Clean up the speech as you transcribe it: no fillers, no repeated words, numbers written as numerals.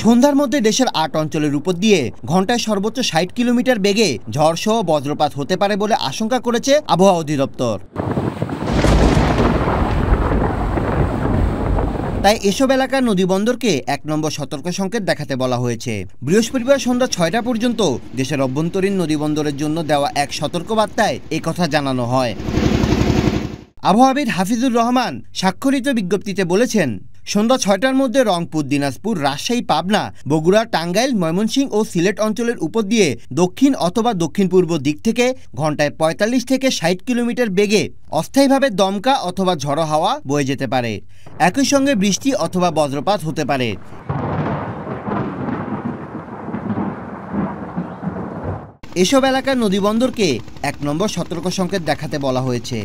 সন্ধ্যার মধ্যে দেশের ৮ অঞ্চলের উপর দিয়ে ঘন্টায় সর্বোচ্চ ৬০ কিলোমিটার বেগে ঝড়সহ বজ্রপাত হতে পারে বলে আশঙ্কা করেছে আবহাওয়া অধিদপ্তর। তাই এসব এলাকার নদীবন্দরকে ১ নম্বর সতর্ক সংকেত দেখাতে বলা হয়েছে। বৃহস্পতিবার সন্ধ্যা ৬টা পর্যন্ত দেশের অভ্যন্তরীণ নদীবন্দরের জন্য দেওয়া এক সতর্কবার্তায় কথা জানানো হয়। আবহাওয়াবিদ হাফিজুর রহমান স্বাক্ষরিত বিজ্ঞপ্তিতে বলেছেন, সন্ধ্যা ৬টার মধ্যে রংপুর, দিনাজপুর, রাজশাহী, পাবনা, বগুড়া, টাঙ্গাইল, ময়মনসিংহ ও সিলেট অঞ্চলের উপর দিয়ে দক্ষিণ অথবা দক্ষিণ পূর্ব দিক থেকে ঘন্টায় ৪৫ থেকে ৬০ কিলোমিটার বেগে অস্থায়ীভাবে দমকা অথবা ঝড়ো হাওয়া বয়ে যেতে পারে। একই সঙ্গে বৃষ্টি অথবা বজ্রপাত হতে পারে। এসব এলাকার নদীবন্দরকে ১ নম্বর সতর্ক সংকেত দেখাতে বলা হয়েছে।